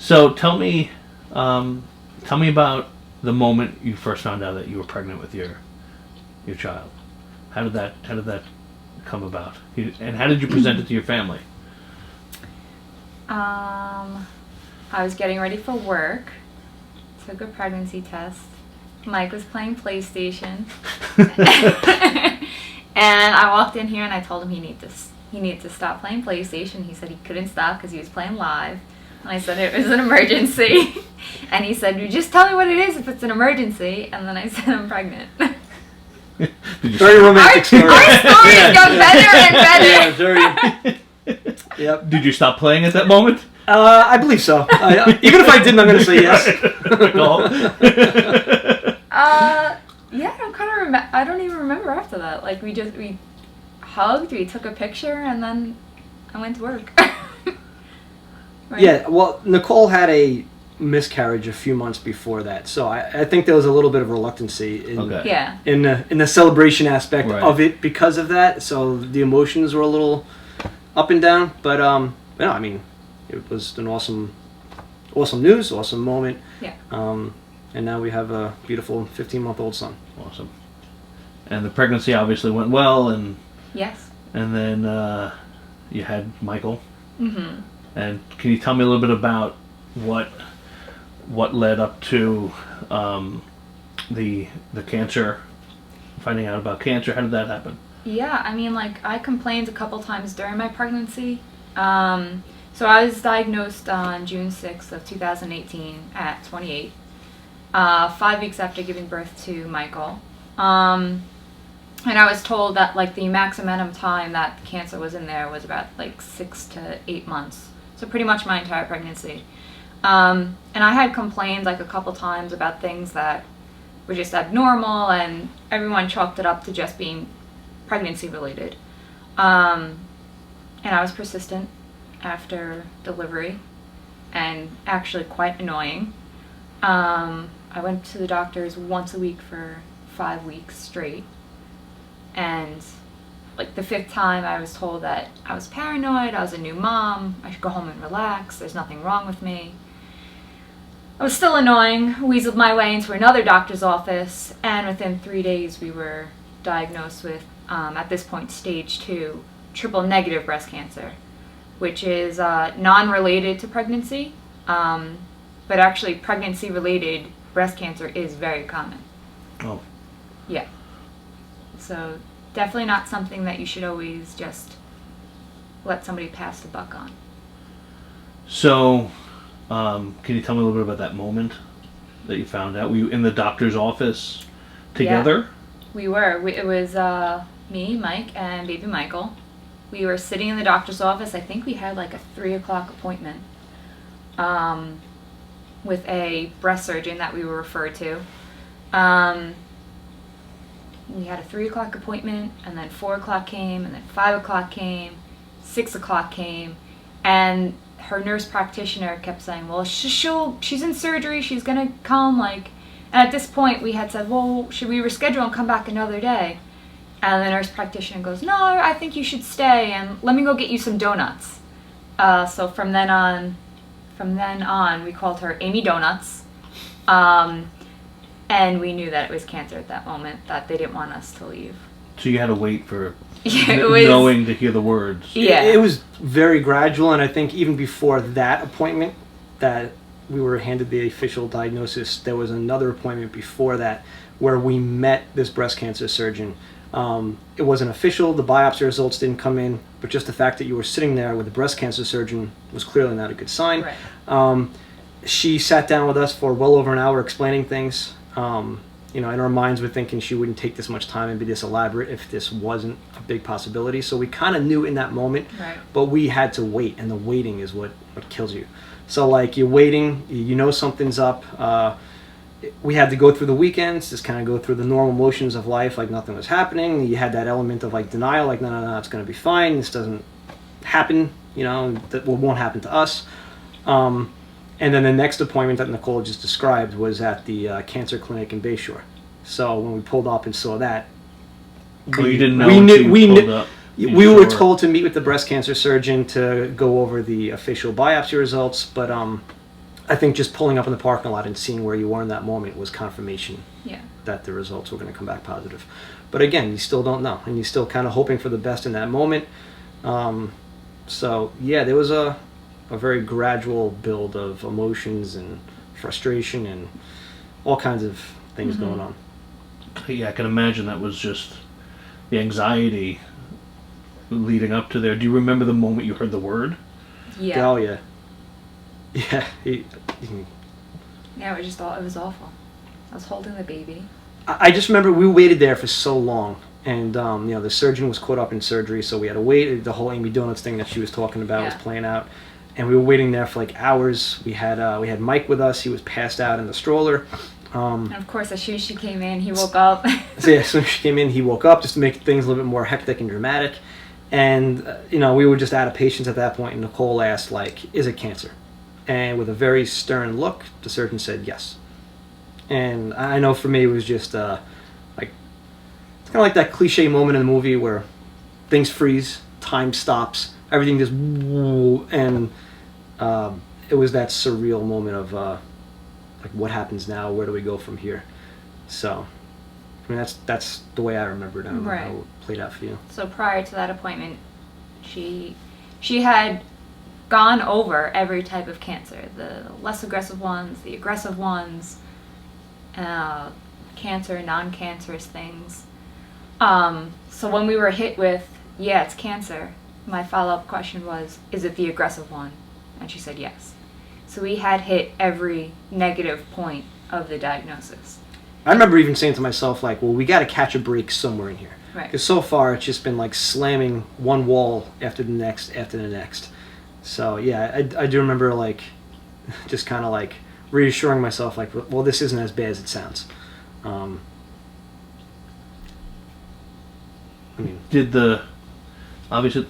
So tell me about the moment you first found out that you were pregnant with your child. How did that come about? And how did you present it to your family? I was getting ready for work, took a pregnancy test. Mike was playing PlayStation. And I walked in here and I told him he needed to stop playing PlayStation. He said he couldn't stop because he was playing live. And I said it was an emergency. And he said, "You just tell me what it is if it's an emergency." And then I said, "I'm pregnant." Very romantic story. Our stories got better and better. Yeah, very. Yep. Did you stop playing at that moment? I believe so. Even if I didn't, I'm going to say yes. Yeah, I don't even remember after that. Like we hugged, we took a picture, and then I went to work. Right? Yeah, well, Nicole had a miscarriage a few months before that, so I think there was a little bit of reluctancy in the celebration aspect of it because of that. So the emotions were a little up and down, but I mean, it was an awesome news, awesome moment. Yeah. And now we have a beautiful 15-month-old son. Awesome. And the pregnancy obviously went well, and yes. And then you had Michael. Mm-hmm. And can you tell me a little bit about what led up to the cancer, finding out about cancer? How did that happen? Yeah, I mean, like, I complained a couple times during my pregnancy. So I was diagnosed on June 6th of 2018 at 28, 5 weeks after giving birth to Michael. And I was told that, like, the maximum time that cancer was in there was about, like, 6 to 8 months. So pretty much my entire pregnancy. And I had complained, like, a couple times about things that were just abnormal, and everyone chalked it up to just being pregnancy related. And I was persistent after delivery, and actually quite annoying. I went to the doctors once a week for 5 weeks straight, and like the 5th time I was told that I was paranoid, I was a new mom, I should go home and relax, there's nothing wrong with me. I was still annoying, weaseled my way into another doctor's office, and within 3 days we were diagnosed with, at this point, stage 2, triple negative breast cancer, which is non-related to pregnancy, but actually pregnancy-related breast cancer is very common. Oh. Yeah. So definitely not something that you should always just let somebody pass the buck on. So, can you tell me a little bit about that moment that you found out? Were you in the doctor's office together? Yeah, we were. It was me, Mike, and baby Michael. We were sitting in the doctor's office. I think we had like a 3 o'clock appointment with a breast surgeon that we were referred to. We had a 3 o'clock appointment, and then 4 o'clock came, and then 5 o'clock came, 6 o'clock came, and her nurse practitioner kept saying, well, she's in surgery, she's gonna come, like, and at this point we had said, well, should we reschedule and come back another day? And the nurse practitioner goes, no, I think you should stay, and let me go get you some donuts. So from then on, we called her Amy Donuts. And we knew that it was cancer at that moment, that they didn't want us to leave. So you had to wait for knowing to hear the words. Yeah. It was very gradual, and I think even before that appointment that we were handed the official diagnosis, there was another appointment before that where we met this breast cancer surgeon. It wasn't official, the biopsy results didn't come in, but just the fact that you were sitting there with a breast cancer surgeon was clearly not a good sign. Right. She sat down with us for well over an hour explaining things. In our minds we're thinking she wouldn't take this much time and be this elaborate if this wasn't a big possibility. So we kind of knew in that moment, right, but we had to wait, and the waiting is what kills you. So like you're waiting, you know something's up. We had to go through the weekends, just kind of go through the normal motions of life like nothing was happening. You had that element of like denial, like no, it's going to be fine. This doesn't happen, that won't happen to us. And then the next appointment that Nicole just described was at the cancer clinic in Bayshore. So when we pulled up and saw that, you didn't know we were told to meet with the breast cancer surgeon to go over the official biopsy results, but I think just pulling up in the parking lot and seeing where you were in that moment was confirmation Yeah. that the results were going to come back positive. But again, you still don't know, and you're still kind of hoping for the best in that moment. So yeah, there was a very gradual build of emotions and frustration and all kinds of things going on. Yeah, I can imagine that was just the anxiety leading up to there. Do you remember the moment you heard the word? Yeah. Oh yeah, yeah. Yeah, it was awful. I was holding the baby. I just remember we waited there for so long, and the surgeon was caught up in surgery, so we had to wait. The whole Amy Donuts thing that she was talking about was playing out, and we were waiting there for like hours. We had Mike with us. He was passed out in the stroller. And of course, as soon as she came in, he woke up. So yeah, as soon as she came in, he woke up just to make things a little bit more hectic and dramatic. And we were just out of patience at that point. And Nicole asked, like, "Is it cancer?" And with a very stern look, the surgeon said yes. And I know for me, it was just like it's kind of like that cliche moment in the movie where things freeze, time stops, everything just woo, and it was that surreal moment of like, what happens now? Where do we go from here? So, I mean, that's the way I remember it. I don't know how it played out for you. So prior to that appointment, she had gone over every type of cancer, the less aggressive ones, the aggressive ones, cancer, non-cancerous things. So when we were hit with, yeah, it's cancer, my follow-up question was, is it the aggressive one? And she said yes. So we had hit every negative point of the diagnosis. I remember even saying to myself, like, well, we got to catch a break somewhere in here. Right. Because so far it's just been like slamming one wall after the next after the next. So yeah, I do remember like just kind of like reassuring myself, like, well, this isn't as bad as it sounds. I mean, Obviously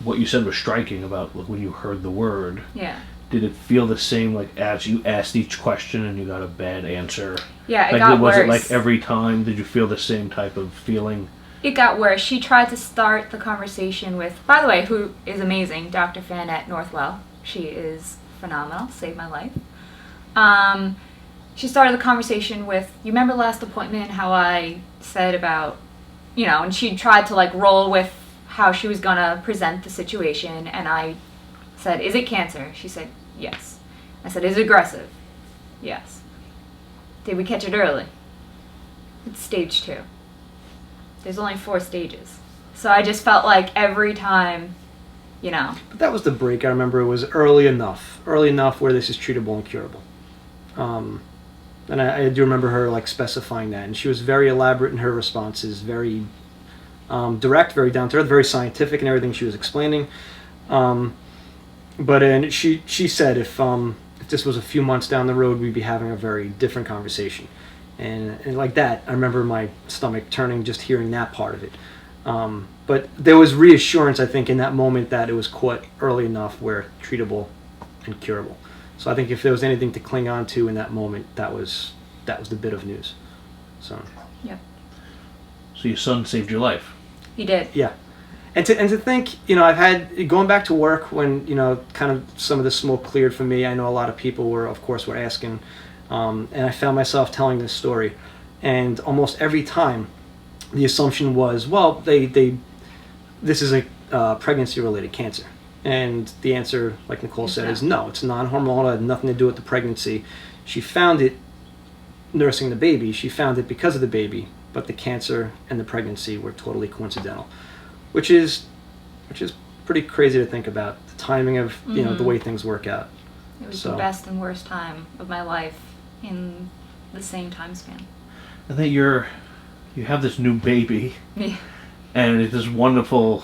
what you said was striking about like, when you heard the word. Yeah. Did it feel the same like as you asked each question and you got a bad answer? Yeah, it like, got worse. Was it like every time? Did you feel the same type of feeling? It got worse. She tried to start the conversation with, by the way, who is amazing, Dr. Fanette Northwell. She is phenomenal, saved my life. She started the conversation with, you remember last appointment how I said about, and she tried to like roll with how she was going to present the situation, and I said, is it cancer? She said, yes. I said, is it aggressive? Yes. Did we catch it early? It's stage 2. There's only 4 stages. So I just felt like every time, But that was the break. I remember it was early enough where this is treatable and curable. And I do remember her like specifying that, and she was very elaborate in her responses, very direct, very down to earth, very scientific in everything she was explaining. But she said if this was a few months down the road, we'd be having a very different conversation. And like that, I remember my stomach turning just hearing that part of it. But there was reassurance, I think, in that moment that it was caught early enough where treatable and curable. So I think if there was anything to cling on to in that moment, that was the bit of news. So. Yep. So your son saved your life. He did. Yeah. And to think, I've had, going back to work when, kind of some of the smoke cleared for me, I know a lot of people were asking, and I found myself telling this story. And almost every time, the assumption was, well, this is a pregnancy-related cancer. And the answer, like Nicole said, is no. It's non-hormonal. It had nothing to do with the pregnancy. She found it nursing the baby. She found it because of the baby, but the cancer and the pregnancy were totally coincidental. Which is pretty crazy to think about, the timing of the way things work out. It was the best and worst time of my life in the same time span. I think you have this new baby, Yeah. and it's this wonderful,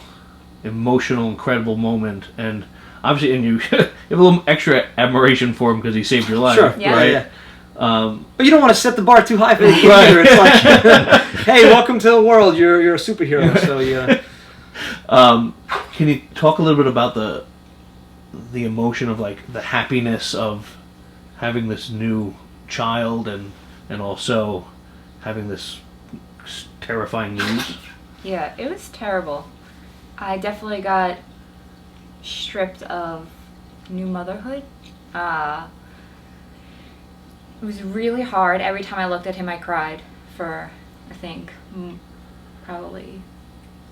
emotional, incredible moment, and obviously, and you have a little extra admiration for him because he saved your life, sure. Yeah. right? Yeah. But you don't want to set the bar too high for the kid either. It's like, hey, welcome to the world. You're a superhero. So yeah. Can you talk a little bit about the emotion of like the happiness of having this new child and also having this terrifying news? Yeah, it was terrible. I definitely got stripped of new motherhood. It was really hard. Every time I looked at him, I cried for, I think, probably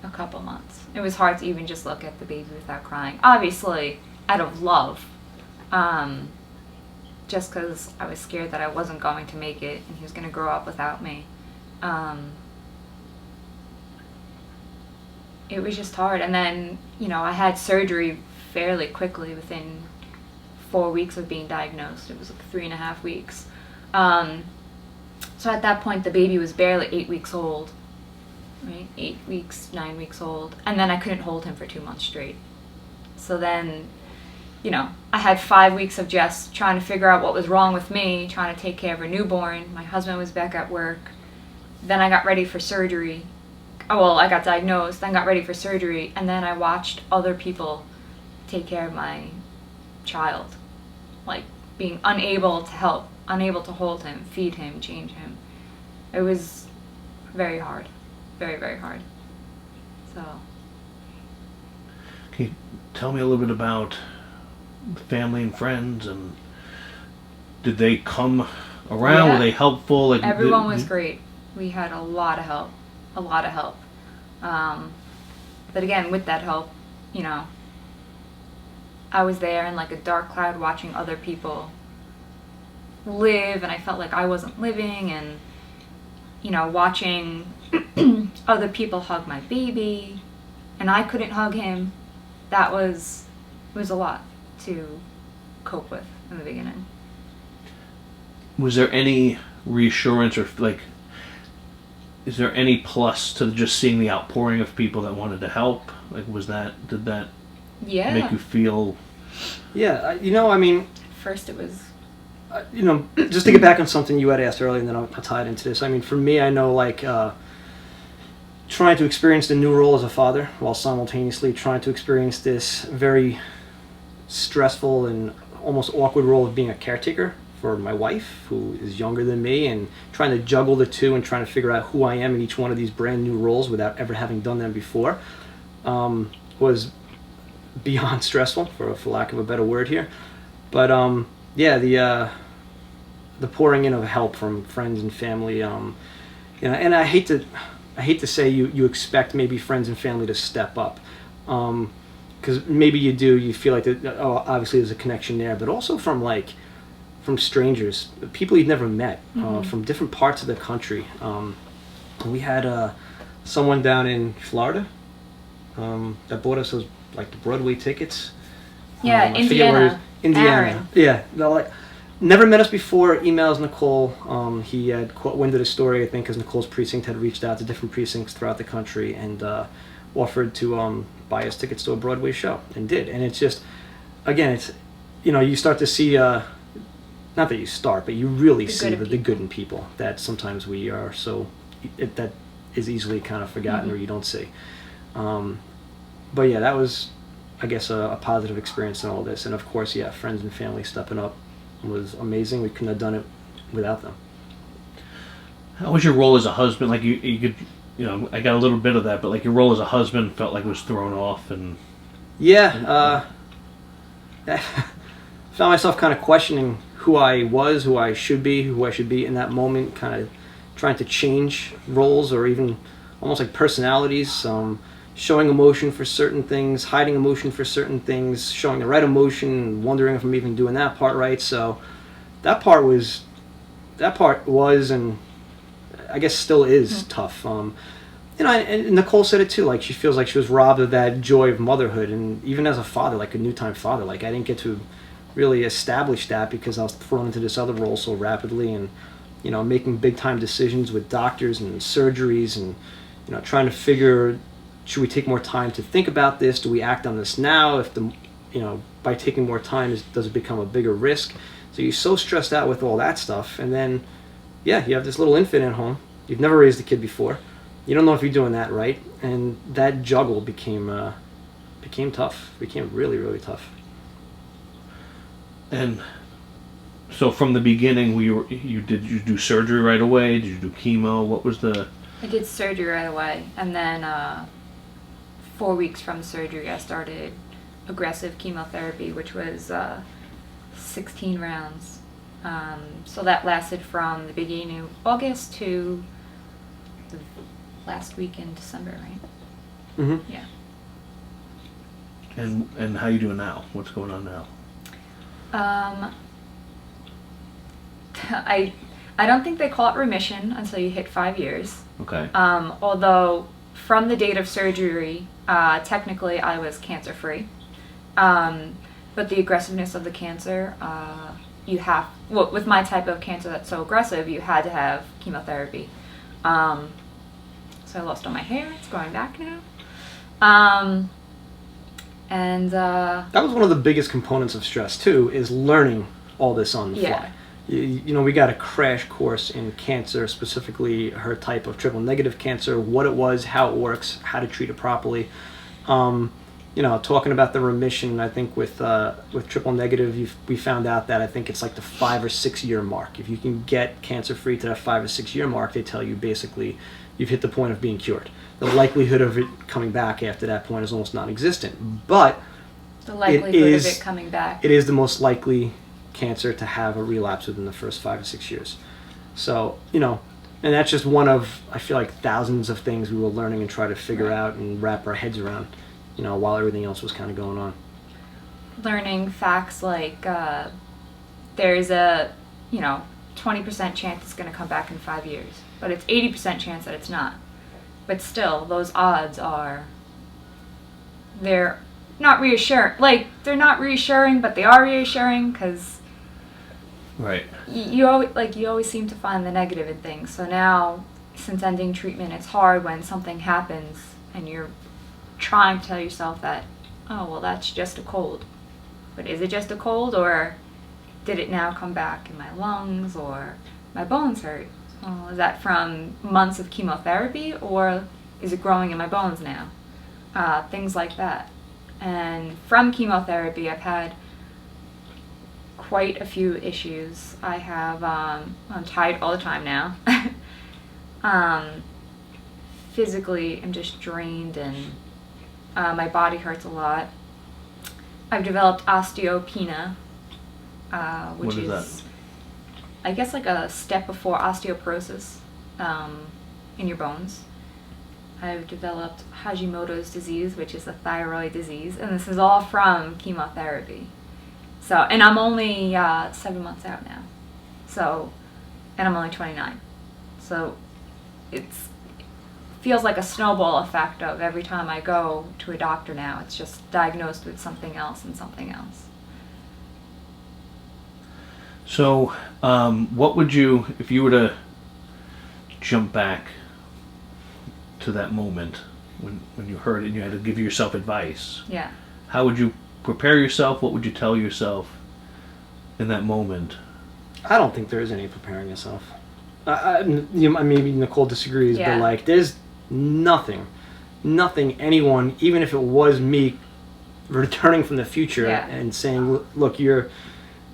a couple months. It was hard to even just look at the baby without crying. Obviously, out of love. Just because I was scared that I wasn't going to make it and he was going to grow up without me. It was just hard. And then, I had surgery fairly quickly within 4 weeks of being diagnosed. It was like 3.5 weeks. So at that point, the baby was barely 8 weeks old, right? 8 weeks, 9 weeks old. And then I couldn't hold him for 2 months straight. So then, I had 5 weeks of just trying to figure out what was wrong with me, trying to take care of a newborn. My husband was back at work. Then I got ready for surgery. Oh, well, I got diagnosed, then got ready for surgery, and then I watched other people take care of my child, like being unable to help, unable to hold him, feed him, change him. It was very hard, very, very hard. So. Can you tell me a little bit about family and friends, and did they come around? Yeah. Were they helpful? Like, everyone was great. We had a lot of help. But again, with that help, I was there in like a dark cloud watching other people live, and I felt like I wasn't living, and watching other people hug my baby and I couldn't hug him. It was a lot to cope with in the beginning. Was there any reassurance, or like, is there any plus to just seeing the outpouring of people that wanted to help? Like, did that make you feel? Yeah, I mean, first it was, just to get back on something you had asked earlier, and then I'll tie it into this. I mean, for me, I know, like, trying to experience the new role as a father while simultaneously trying to experience this very stressful and almost awkward role of being a caretaker for my wife, who is younger than me, and trying to juggle the two and trying to figure out who I am in each one of these brand new roles without ever having done them before, was beyond stressful, for lack of a better word here. But the pouring in of help from friends and family, and I hate to say you expect maybe friends and family to step up, because maybe you feel like obviously there's a connection there, but also from strangers, people you've never met, from different parts of the country. We had someone down in Florida that bought us those, like, the Broadway tickets. Yeah, Indiana. Aaron. Yeah, never met us before. Emails Nicole. He had caught wind of the story, I think, because Nicole's precinct had reached out to different precincts throughout the country and offered to buy us tickets to a Broadway show, and did. And it's just, again, it's, you start to see, not that you start, but you really see the good in people that sometimes we are that is easily kind of forgotten, or you don't see. But yeah, that was, I guess, a positive experience in all this. And of course, yeah, friends and family stepping up was amazing. We couldn't have done it without them. How was your role as a husband? Like, you could, I got a little bit of that, but like, your role as a husband felt like it was thrown off, and yeah, I found myself kind of questioning who I was, who I should be in that moment, kind of trying to change roles, or even almost like personalities, showing emotion for certain things, hiding emotion for certain things, showing the right emotion, wondering if I'm even doing that part right. So that part was, and I guess still is tough. And Nicole said it too, like, she feels like she was robbed of that joy of motherhood, and even as a father, like a new-time father, like, I didn't get to really establish that because I was thrown into this other role so rapidly, and making big-time decisions with doctors and surgeries, and trying to figure, should we take more time to think about this? Do we act on this now? If by taking more time, does it become a bigger risk? So you're so stressed out with all that stuff, and then you have this little infant at home. You've never raised a kid before. You don't know if you're doing that right, and that juggle became tough. Became really, really tough. And so from the beginning, did you do surgery right away? Did you do chemo? What was the? I did surgery right away, and then 4 weeks from surgery, I started aggressive chemotherapy, which was 16 rounds. So that lasted from the beginning of August to the last week in December, right? Mm-hmm. Yeah. And how you doing now? What's going on now? I don't think they call it remission until you hit 5 years. Okay. Although from the date of surgery, technically I was cancer free. But the aggressiveness of the cancer, with my type of cancer that's so aggressive, you had to have chemotherapy. So I lost all my hair. It's growing back now. That was one of the biggest components of stress too, is learning all this on the fly. You know, we got a crash course in cancer, specifically her type of triple negative cancer, what it was, how it works, how to treat it properly. You know, talking about the remission, I think with triple negative, we found out that I think it's like the 5 or 6 year mark. If you can get cancer free to that 5 or 6 year mark, they tell you basically you've hit the point of being cured. The likelihood of it coming back after that point is almost non-existent. But the likelihood of it coming back. It is the most likely cancer to have a relapse within the first 5 or 6 years. So, you know, and that's just one of, I feel like, thousands of things we were learning and try to figure out and wrap our heads around, you know, while everything else was kind of going on. Learning facts like there's a, 20% chance it's going to come back in 5 years, but it's 80% chance that it's not. But still, those odds they're not reassuring. Like, they're not reassuring, but they are reassuring because right. You always seem to find the negative in things. So now, since ending treatment, it's hard when something happens and you're trying to tell yourself that, oh, well, that's just a cold. But is it just a cold, or did it now come back in my lungs, or my bones hurt? Well, is that from months of chemotherapy, or is it growing in my bones now? Things like that. And from chemotherapy, I've had quite a few issues. I have, I'm tired all the time now. Physically, I'm just drained, and my body hurts a lot. I've developed osteopenia, which What is that? I guess, like a step before osteoporosis in your bones. I've developed Hashimoto's disease, which is a thyroid disease, and this is all from chemotherapy. So, and I'm only 7 months out now. So, and I'm only 29. So, it feels like a snowball effect of every time I go to a doctor now, it's just diagnosed with something else and something else. So, what would you, if you were to jump back to that moment when you heard it and you had to give yourself advice? Yeah. How would you prepare yourself? What would you tell yourself in that moment? I don't think there is any preparing yourself. Maybe Nicole disagrees, Yeah. but like, there's nothing anyone, even if it was me returning from the future and saying, look, you're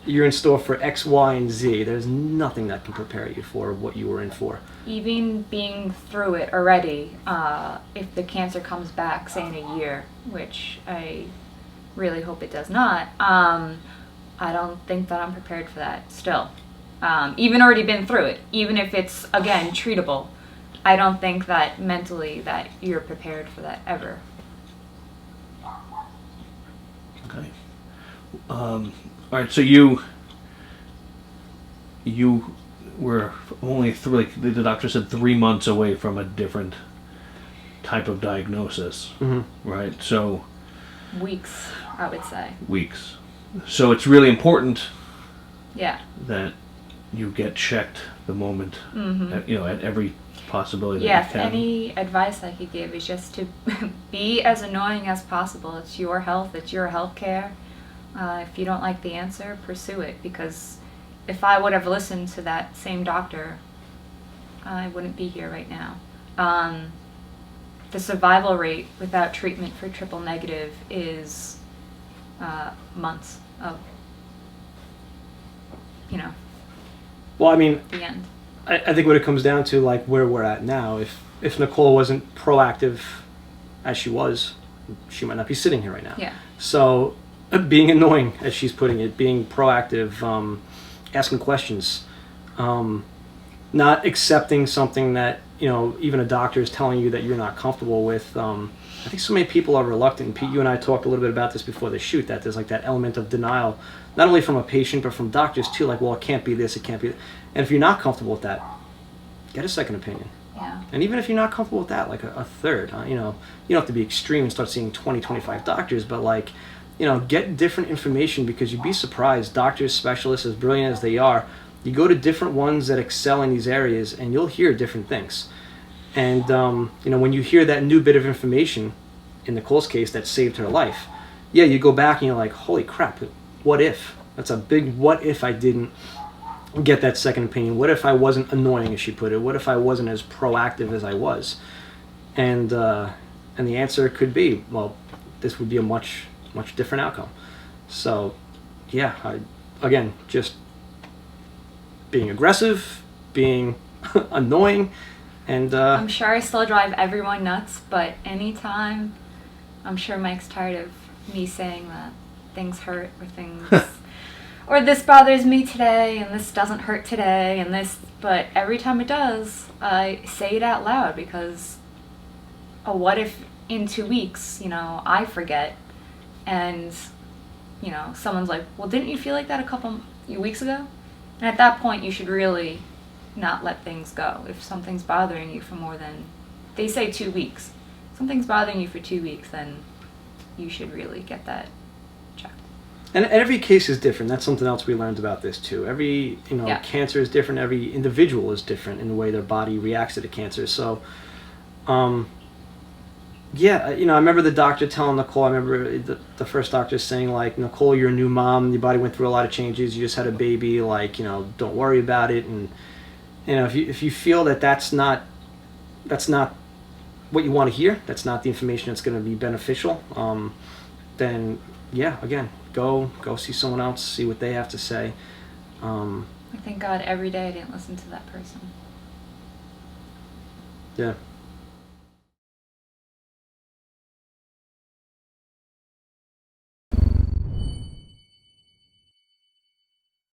in store for X, Y, and Z. There's nothing that can prepare you for what you were in for. Even being through it already, if the cancer comes back, say in a year, which I really hope it does not, I don't think that I'm prepared for that still. Even already been through it, even if it's, again, treatable, I don't think that mentally that you're prepared for that ever. Okay. All right. So you were only the doctor said 3 months away from a different type of diagnosis, right? So Weeks, I would say. weeks. So it's really important Yeah. that you get checked the moment, at every possibility Yeah, that if you can. any advice I could give is just to be as annoying as possible. It's your health, it's your health care. If you don't like the answer, pursue it, because if I would have listened to that same doctor, I wouldn't be here right now. The survival rate without treatment for triple negative is months of, Well, I mean, the end. I think what it comes down to, like, where we're at now, if Nicole wasn't proactive as she was, she might not be sitting here right now. Yeah. So, being annoying, as she's putting it, being proactive, asking questions, not accepting something that, you know, even a doctor is telling you that you're not comfortable with. I think so many people are reluctant. Pete, you and I talked a little bit about this before the shoot, that there's like that element of denial, not only from a patient, but from doctors too, like, well, it can't be this, it can't be that. And if you're not comfortable with that, get a second opinion. Yeah. And even if you're not comfortable with that, like a third, you know, you don't have to be extreme and start seeing 20, 25 doctors, but like, you know, get different information, because you'd be surprised. Doctors, specialists, as brilliant as they are, you go to different ones that excel in these areas and you'll hear different things. And, you know, when you hear that new bit of information, in Nicole's case, that saved her life, yeah, you go back and you're like, holy crap, what if? That's a big what if I didn't get that second opinion. What if I wasn't annoying, as she put it? What if I wasn't as proactive as I was? And the answer could be, well, this would be a much different outcome. So, yeah, again, just being aggressive, being annoying, and I'm sure I still drive everyone nuts, but anytime, I'm sure Mike's tired of me saying that things hurt, or things, or this bothers me today, and this doesn't hurt today, and this, but every time it does, I say it out loud, because what if in 2 weeks, you know, I forget, and, you know, someone's like, well, didn't you feel like that a couple weeks ago? And at that point, you should really not let things go. If something's bothering you for more than, they say 2 weeks, something's bothering you for 2 weeks, then you should really get that checked. And every case is different. That's something else we learned about this too. Every, you know, cancer is different. Every individual is different in the way their body reacts to the cancer. So, yeah, you know, I remember the doctor telling Nicole, I remember the first doctor saying, like, Nicole, you're a new mom, your body went through a lot of changes, you just had a baby, like, you know, don't worry about it. And, you know, if you feel that that's not what you want to hear, that's not the information that's going to be beneficial, then, yeah, again, go see someone else, see what they have to say. I thank God every day I didn't listen to that person. Yeah.